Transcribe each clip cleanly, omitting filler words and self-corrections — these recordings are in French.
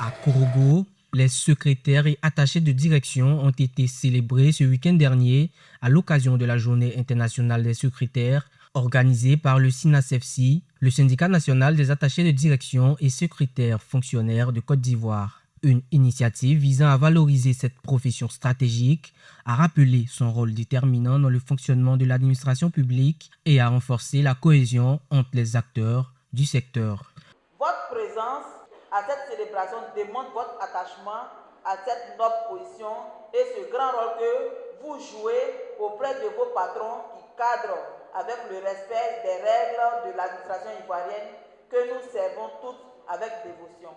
À Korogo, les secrétaires et attachés de direction ont été célébrés ce week-end dernier à l'occasion de la Journée internationale des secrétaires organisée par le SYNACFC, le syndicat national des attachés de direction et secrétaires fonctionnaires de Côte d'Ivoire. Une initiative visant à valoriser cette profession stratégique, à rappeler son rôle déterminant dans le fonctionnement de l'administration publique et à renforcer la cohésion entre les acteurs du secteur. Votre présence à cette célébration démontre votre attachement à cette noble position et ce grand rôle que vous jouez auprès de vos patrons qui cadrent avec le respect des règles de l'administration ivoirienne que nous servons toutes avec dévotion.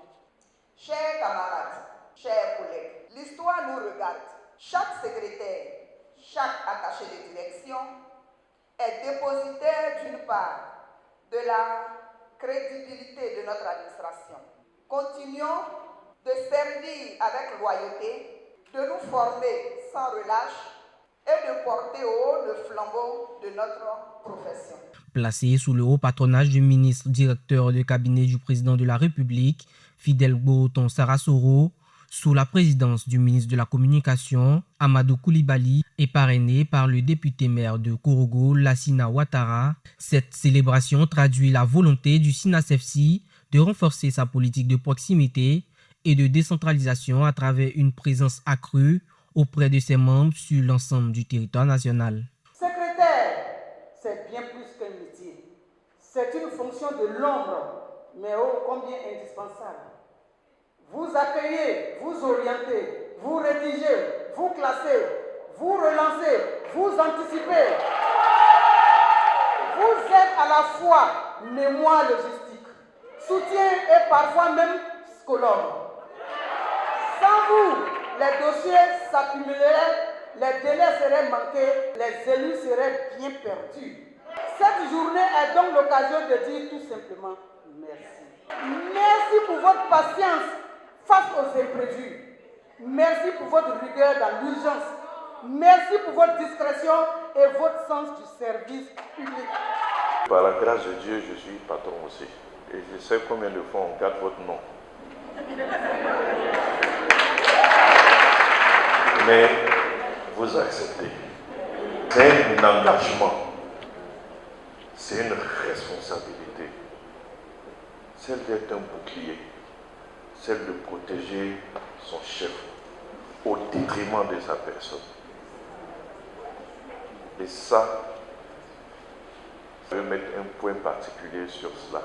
Chers camarades, chers collègues, l'histoire nous regarde. Chaque secrétaire, chaque attaché de direction est dépositaire d'une part de la crédibilité de notre administration. Continuons de servir avec loyauté, de nous former sans relâche et de porter haut le flambeau de notre profession. Placé sous le haut patronage du ministre directeur de cabinet du président de la République, Fidel Bouton Sarasoro, sous la présidence du ministre de la Communication, Amadou Koulibaly, et parrainé par le député maire de Korogo, Lassina Ouattara, cette célébration traduit la volonté du SYNACFC de renforcer sa politique de proximité et de décentralisation à travers une présence accrue auprès de ses membres sur l'ensemble du territoire national. Secrétaire, c'est bien plus qu'un métier. C'est une fonction de l'ombre, mais ô combien indispensable. Vous accueillez, vous orientez, vous rédigez, vous classez, vous relancez, vous anticipez. Vous êtes à la fois mémoire logistique, soutien et parfois même scologue. Sans vous, les dossiers s'accumuleraient, les délais seraient manqués, les élus seraient bien perdus. Cette journée est donc l'occasion de dire tout simplement merci. Merci pour votre patience face aux imprévus. Merci pour votre rigueur dans l'urgence. Merci pour votre discrétion et votre sens du service public. Par la grâce de Dieu, je suis patron aussi. Et je sais combien de fois on garde votre nom. Mais vous acceptez. C'est un engagement. C'est une responsabilité. Celle d'être un bouclier. Celle de protéger son chef au détriment de sa personne. Et ça, je vais mettre un point particulier sur cela.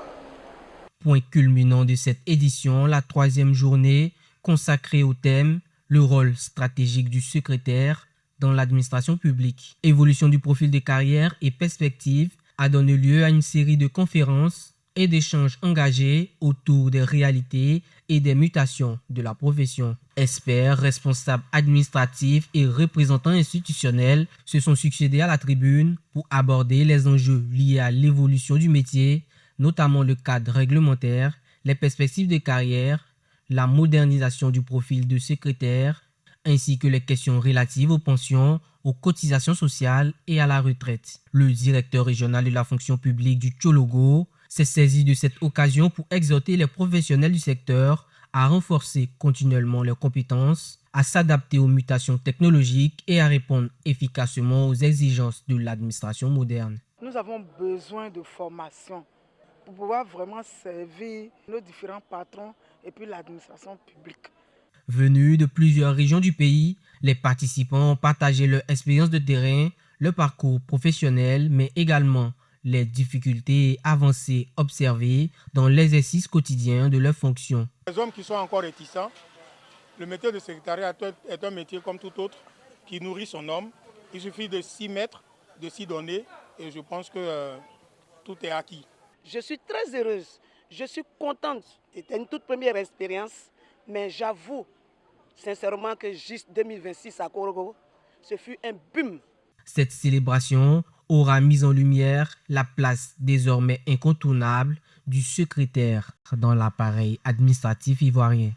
Point culminant de cette édition, la 3e journée consacrée au thème « Le rôle stratégique du secrétaire dans l'administration publique ». Évolution du profil des carrières et perspectives a donné lieu à une série de conférences et d'échanges engagés autour des réalités et des mutations de la profession. Experts, responsables administratifs et représentants institutionnels se sont succédés à la tribune pour aborder les enjeux liés à l'évolution du métier, notamment le cadre réglementaire, les perspectives de carrière, la modernisation du profil de secrétaire, ainsi que les questions relatives aux pensions, aux cotisations sociales et à la retraite. Le directeur régional de la fonction publique du Tchologo s'est saisi de cette occasion pour exhorter les professionnels du secteur à renforcer continuellement leurs compétences, à s'adapter aux mutations technologiques et à répondre efficacement aux exigences de l'administration moderne. Nous avons besoin de formation pour pouvoir vraiment servir nos différents patrons et puis l'administration publique. Venus de plusieurs régions du pays, les participants ont partagé leur expérience de terrain, leur parcours professionnel, mais également les difficultés et avancées observées dans l'exercice quotidien de leurs fonctions. Les hommes qui sont encore réticents, le métier de secrétariat est un métier comme tout autre qui nourrit son homme. Il suffit de s'y mettre, de s'y donner et je pense que tout est acquis. Je suis très heureuse, je suis contente. C'était une toute première expérience, mais j'avoue sincèrement que juste 2026 à Korogo, ce fut un boom. Cette célébration aura mis en lumière la place désormais incontournable du secrétaire dans l'appareil administratif ivoirien.